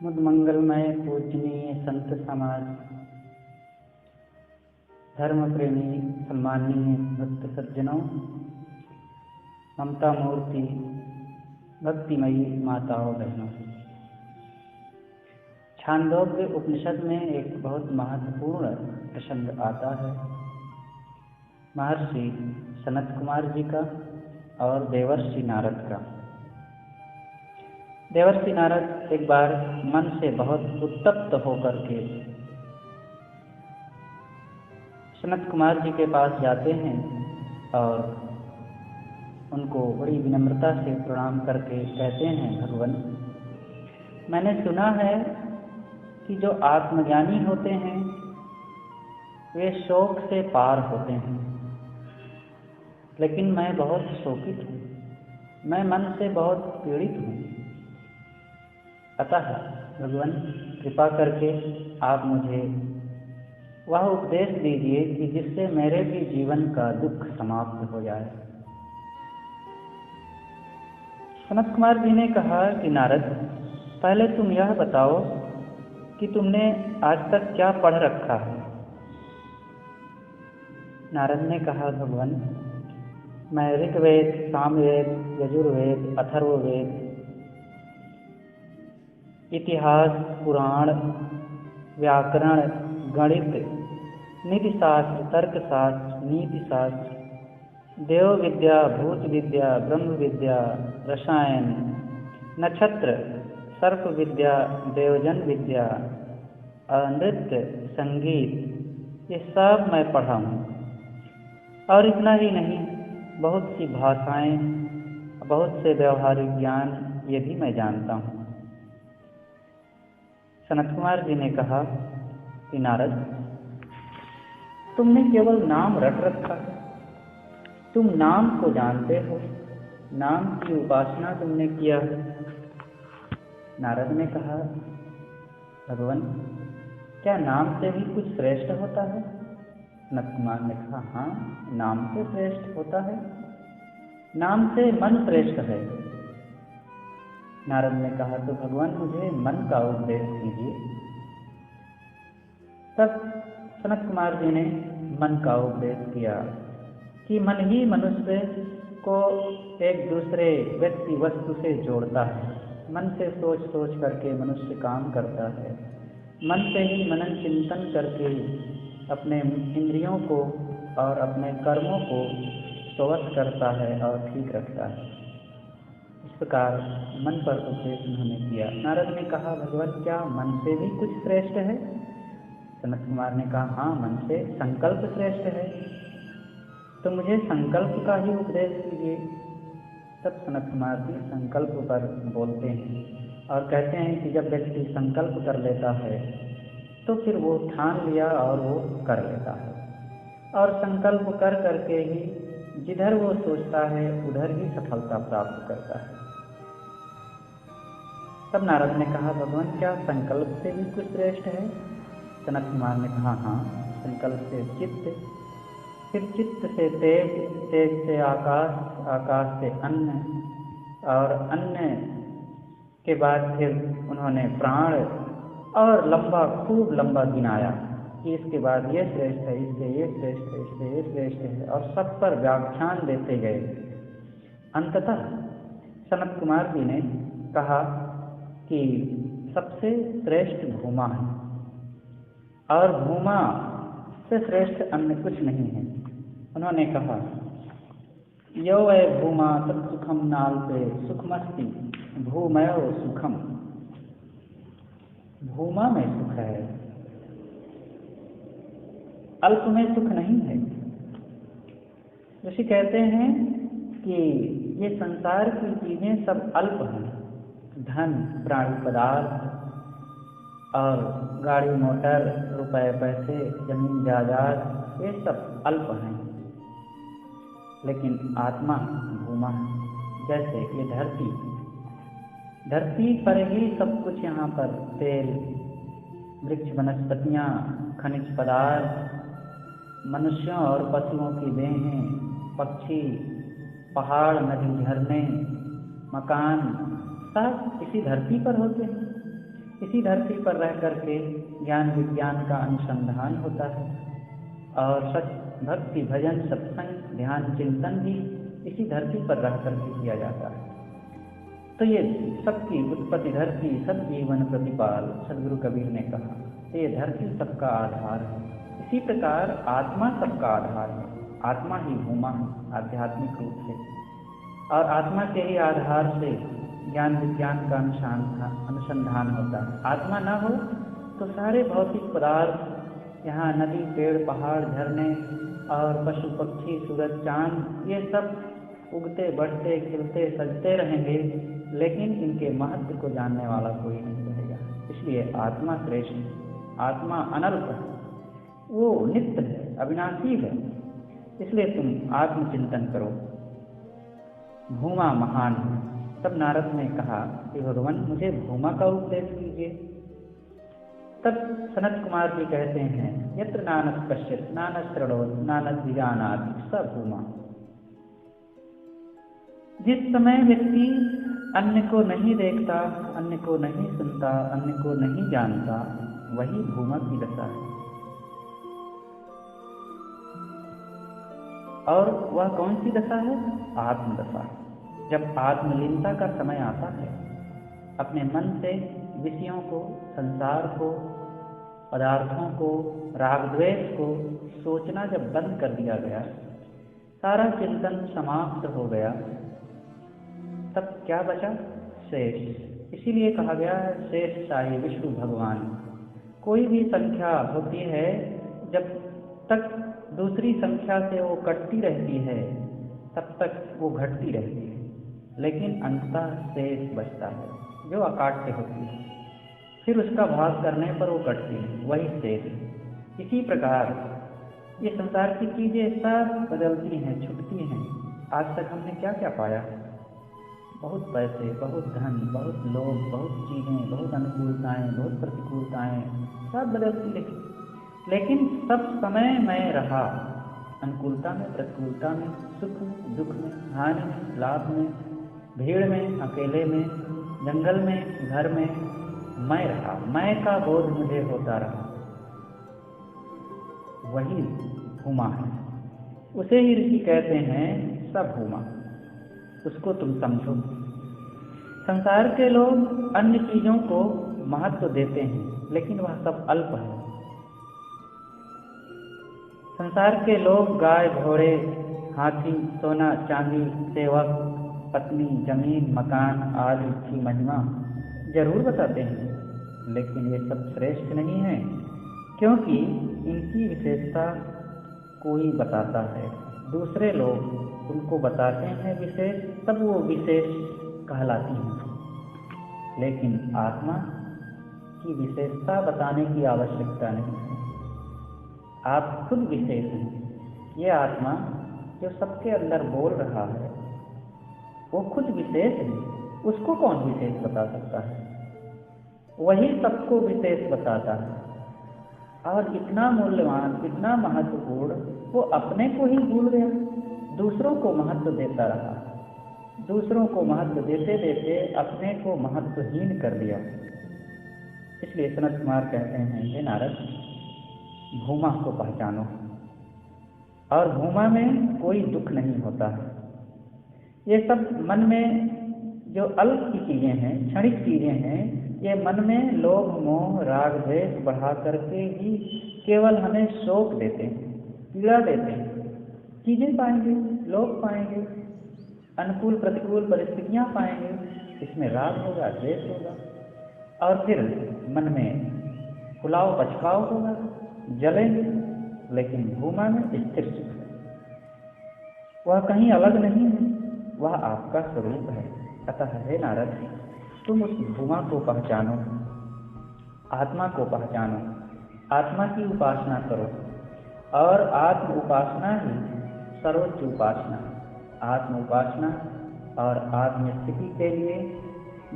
मुद मंगलमय पूजनीय संत समाज, धर्म प्रेमी सम्माननीय भक्त सज्जनों, ममता मूर्ति भक्तिमयी माताओं बहनों, छांदोग्य उपनिषद में एक बहुत महत्वपूर्ण प्रसंग आता है महर्षि सनत कुमार जी का और देवर्षि नारद का। देवर्षि नारद एक बार मन से बहुत उत्तप्त होकर के सनत कुमार जी के पास जाते हैं और उनको बड़ी विनम्रता से प्रणाम करके कहते हैं, भगवान, मैंने सुना है कि जो आत्मज्ञानी होते हैं वे शोक से पार होते हैं, लेकिन मैं बहुत शोकित हूँ, मैं मन से बहुत पीड़ित हूँ। अतः भगवान कृपा करके आप मुझे वह उपदेश दीजिए कि जिससे मेरे भी जीवन का दुख समाप्त हो जाए। सनत कुमार जी ने कहा कि नारद, पहले तुम यह बताओ कि तुमने आज तक क्या पढ़ रखा है। नारद ने कहा, भगवान, मैं ऋग्वेद, सामवेद, यजुर्वेद, अथर्ववेद, इतिहास, पुराण, व्याकरण, गणित, नीतिशास्त्र, तर्कशास्त्र, नीतिशास्त्र, देव विद्या, भूत विद्या, ब्रह्म विद्या, रसायन, नक्षत्र, सर्प विद्या, देवजन विद्या, नृत्य, संगीत, ये सब मैं पढ़ा हूँ। और इतना ही नहीं, बहुत सी भाषाएं, बहुत से व्यवहारिक ज्ञान ये भी मैं जानता हूँ। सनत कुमार जी ने कहा कि नारद, तुमने केवल नाम रट रखा है, तुम नाम को जानते हो, नाम की उपासना तुमने किया है। नारद ने कहा, भगवान, क्या नाम से भी कुछ श्रेष्ठ होता है? सनत कुमार ने कहा, हाँ, नाम से श्रेष्ठ होता है, नाम से मन श्रेष्ठ है। नारद ने कहा, तो भगवान मुझे मन का उपदेश कीजिए। तब सनत कुमार जी ने मन का उपदेश किया कि मन ही मनुष्य को एक दूसरे व्यक्ति वस्तु से जोड़ता है। मन से सोच सोच करके मनुष्य काम करता है, मन से ही मनन चिंतन करके अपने इंद्रियों को और अपने कर्मों को स्वस्थ करता है और ठीक रखता है। इस प्रकार मन पर उपदेश उन्होंने किया। नारद ने कहा, भगवान, क्या मन से भी कुछ श्रेष्ठ है? सनत कुमार ने कहा, हाँ, मन से संकल्प श्रेष्ठ है, तो मुझे संकल्प का ही उपदेश कीजिए। तब सनत कुमार जी संकल्प पर बोलते हैं और कहते हैं कि जब व्यक्ति संकल्प कर लेता है तो फिर वो ठान लिया और वो कर लेता है, और संकल्प कर करके ही जिधर वो सोचता है उधर ही सफलता प्राप्त करता है। तब नारद ने कहा, भगवान, क्या संकल्प से भी कुछ श्रेष्ठ है? सनत कुमार ने कहा, हाँ, संकल्प से चित्त, फिर चित्त से तेज, तेज से आकाश, आकाश से अन्न, और अन्न के बाद फिर उन्होंने प्राण, और लंबा, खूब लंबा गिनाया कि इसके बाद ये श्रेष्ठ है, इससे ये श्रेष्ठ है, इससे ये श्रेष्ठ है, और सब पर व्याख्यान देते गए। अंततः सनत कुमार जी ने कहा कि सबसे श्रेष्ठ भूमा है, और भूमा से श्रेष्ठ अन्य कुछ नहीं है। उन्होंने कहा, यो वै भूमा तत्सुखम नाल्पे सुखमस्ति भूमयो सुखम। भूमा में सुख है, अल्प में सुख नहीं है। ऋषि कहते हैं कि ये संसार की चीजें सब अल्प हैं, धन, प्राणी पदार्थ और गाड़ी मोटर, रुपए पैसे, जमीन जायदाद, ये सब अल्प हैं, लेकिन आत्मा भूमा है। जैसे ये धरती पर ही सब कुछ, यहाँ पर तेल, वृक्ष, वनस्पतियाँ, खनिज पदार्थ, मनुष्यों और पशुओं की देहें, पक्षी, पहाड़, नदी, झरने, मकान, सब इसी धरती पर होते हैं। इसी धरती पर रह करके ज्ञान विज्ञान का अनुसंधान होता है और सच भक्ति भजन सत्संग ध्यान चिंतन भी इसी धरती पर रह करके किया जाता है। तो ये सबकी उत्पत्ति धरती सब जीवन प्रतिपाल सदगुरु कबीर ने कहा, तो ये धरती सबका आधार है। इसी प्रकार आत्मा सबका आधार है। आत्मा ही भूमा है आध्यात्मिक रूप से, और आत्मा के ही आधार से ज्ञान विज्ञान का अनुसंधान होता है। आत्मा न हो तो सारे भौतिक पदार्थ यहाँ नदी पेड़ पहाड़ झरने और पशु पक्षी सूरज चांद ये सब उगते बढ़ते खिलते सजते रहेंगे, लेकिन इनके महत्व को जानने वाला कोई नहीं रहेगा। इसलिए आत्मा श्रेष्ठ, आत्मा अनल्प है, वो नित्य है, अविनाशी है। इसलिए तुम आत्मचिंतन करो। भूमा महान है। तब नारद ने कहा कि भगवान मुझे भूमा का उपदेश कीजिए। तब सनत कुमार जी कहते हैं, यत्र नानस पश्यत नानस श्रवणोत नानस विजानाति स भूमा। जिस समय व्यक्ति अन्य को नहीं देखता, अन्य को नहीं सुनता, अन्य को नहीं जानता, वही भूमा की दशा है। और वह कौन सी दशा है? आत्मदशा। जब आत्मलीनता का समय आता है, अपने मन से विषयों को, संसार को, पदार्थों को, राग द्वेष को सोचना जब बंद कर दिया गया, सारा चिंतन समाप्त हो गया, तब क्या बचा? शेष। इसीलिए कहा गया है शेष शाही विष्णु भगवान। कोई भी संख्या होती है, जब तक दूसरी संख्या से वो कटती रहती है तब तक वो घटती रहती है, लेकिन अंततः शेष बचता है जो अकाट्य होती है। फिर उसका भाग करने पर वो कटती है, वही शेष। इसी प्रकार ये संसार की चीजें सब बदलती हैं, छुटती हैं। आज तक हमने क्या क्या पाया? बहुत पैसे, बहुत धन, बहुत लोग, बहुत चीजें, बहुत अनुकूलताएं, बहुत प्रतिकूलताएं, सब बदलती रही, लेकिन सब समय में रहा। अनुकूलता में, प्रतिकूलता में, सुख में, दुख में, हानि में, लाभ में, भीड़ में, अकेले में, जंगल में, घर में, मैं रहा। मैं का बोध मुझे होता रहा। वही भूमा है। उसे ही ऋषि कहते हैं सब भूमा। उसको तुम समझो। संसार के लोग अन्य चीजों को महत्व देते हैं, लेकिन वह सब अल्प है। संसार के लोग गाय घोड़े हाथी सोना चांदी सेवक पत्नी जमीन मकान आदि की महिमा जरूर बताते हैं, लेकिन ये सब श्रेष्ठ नहीं है, क्योंकि इनकी विशेषता कोई बताता है। दूसरे लोग उनको बताते हैं विशेष, तब वो विशेष कहलाती हैं, लेकिन आत्मा की विशेषता बताने की आवश्यकता नहीं है। आप खुद विशेष हैं। ये आत्मा जो सबके अंदर बोल रहा है वो खुद विशेष है। उसको कौन विशेष बता सकता है? वही सबको विशेष बताता है। और इतना मूल्यवान, इतना महत्वपूर्ण, वो अपने को ही भूल गया, दूसरों को महत्व देता रहा। दूसरों को महत्व देते देते अपने को महत्वहीन कर दिया। इसलिए सनत कुमार कहते हैं, हे नारद, भूमा को पहचानो। और भूमा में कोई दुख नहीं होता है। ये सब मन में जो अल्प की चीजें हैं, क्षणिक चीजें हैं, ये मन में लोभ मोह राग द्वेष बढ़ा करके ही केवल हमें शोक देते हैं, पीड़ा देते हैं। चीजें पाएंगे, लोग पाएंगे, अनुकूल प्रतिकूल परिस्थितियां पाएंगे, इसमें राग होगा, द्वेष होगा, और फिर मन में फुलाव पचकाव होगा, जलेंगे। लेकिन भूमा में स्थिर सुख है, वह कहीं अलग नहीं है, वह आपका स्वरूप है। अतः हे नारद, तुम उस भूमा को पहचानो, आत्मा को पहचानो, आत्मा की उपासना करो। और आत्म उपासना ही सर्वोच्च उपासना। आत्म उपासना और आत्म स्थिति के लिए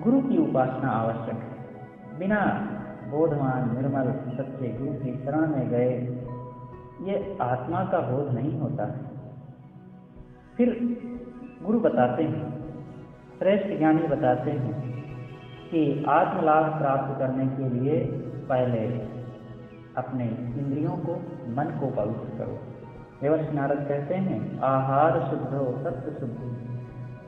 गुरु की उपासना आवश्यक है। बिना बोधवान निर्मल सच्चे गुरु की शरण में गए ये आत्मा का बोध नहीं होता है। फिर गुरु बताते हैं, श्रेष्ठ ज्ञानी बताते हैं कि आत्मलाभ प्राप्त करने के लिए पहले अपने इंद्रियों को, मन को पवित्र करो। देवर्षि नारद कहते हैं, आहार शुद्धो सत्व शुद्धि,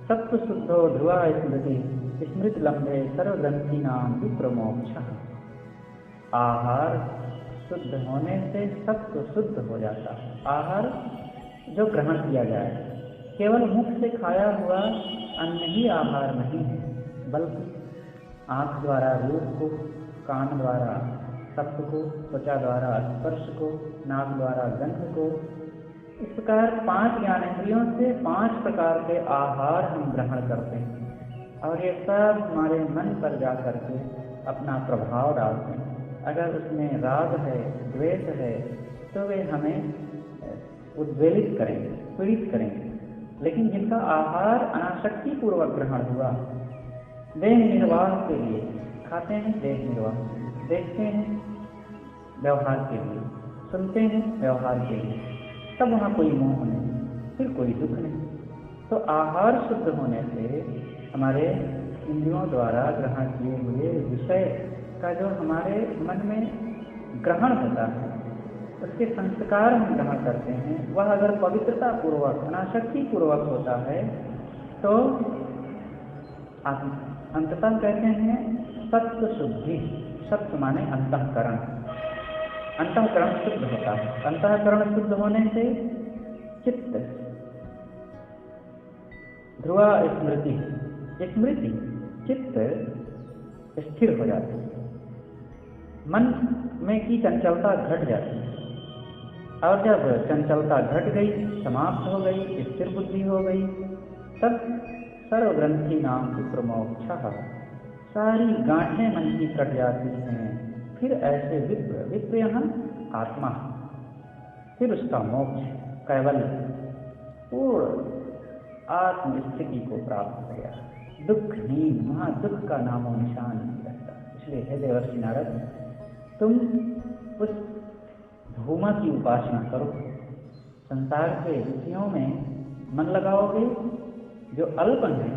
सत्व शुद्धो ध्रुवा स्मृति, स्मृति लंबे सर्वग्रंथि नाम विप्रमोक्ष। आहार शुद्ध होने से सत्व शुद्ध हो जाता है। आहार जो ग्रहण किया जाए, केवल मुख से खाया हुआ अन्न ही आहार नहीं है, बल्कि आँख द्वारा रूप को, कान द्वारा शब्द को, त्वचा द्वारा स्पर्श को, नाक द्वारा गंध को, इस प्रकार 5 ज्ञानेंद्रियों से 5 प्रकार के आहार हम ग्रहण करते हैं और ये सब हमारे मन पर जा करके अपना प्रभाव डालते हैं। अगर उसमें राग है, द्वेष है, तो वे हमें उद्वेलित करेंगे, पीड़ित करेंगे। लेकिन जिनका आहार अनासक्ति पूर्वक ग्रहण हुआ, देह निर्वाह के लिए खाते हैं, देह निर्वाह, देखते हैं व्यवहार के लिए, सुनते हैं व्यवहार के लिए, तब वहाँ कोई मोह नहीं, फिर कोई दुख नहीं। तो आहार शुद्ध होने से हमारे इंद्रियों द्वारा ग्रहण किए हुए विषय का जो हमारे मन में ग्रहण होता है, उसके संस्कार हम ग्रहण करते हैं, वह अगर पवित्रता पूर्वक, अनासक्ति पूर्वक होता है तो अंततः कहते हैं सत्व शुद्धि। सत्व माने अंतःकरण, अंतःकरण शुद्ध होता है। अंतःकरण शुद्ध होने से चित्त, ध्रुवा स्मृति, स्मृति चित्त स्थिर हो जाती है, मन में की चंचलता घट जाती है। और जब चंचलता घट गई, समाप्त हो गई, स्थिर बुद्धि हो गई, तब सर्वग्रंथि नाम विप्रमोक्ष, सारी गांठें मन की कट जाती हैं। फिर ऐसे विप्र, विप्र यहाँ आत्मा, फिर उसका मोक्ष, कैवल्य, पूर्ण आत्म स्थिति को प्राप्त हो गया, दुखहीन, वहाँ दुख का नामो निशान नहीं रहता। इसलिए हे देवर्षि नारद, तुम उस भूमा की उपासना करो। संसार के विषयों में मन लगाओगे जो अल्प है,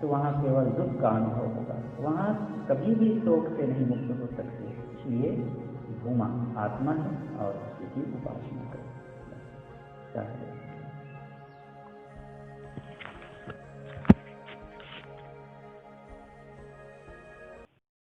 तो वहाँ केवल दुख का अनुभव होगा, वहाँ कभी भी शोक से नहीं मुक्त हो सकते। इसलिए भूमा आत्मा है और उसी की उपासना करो।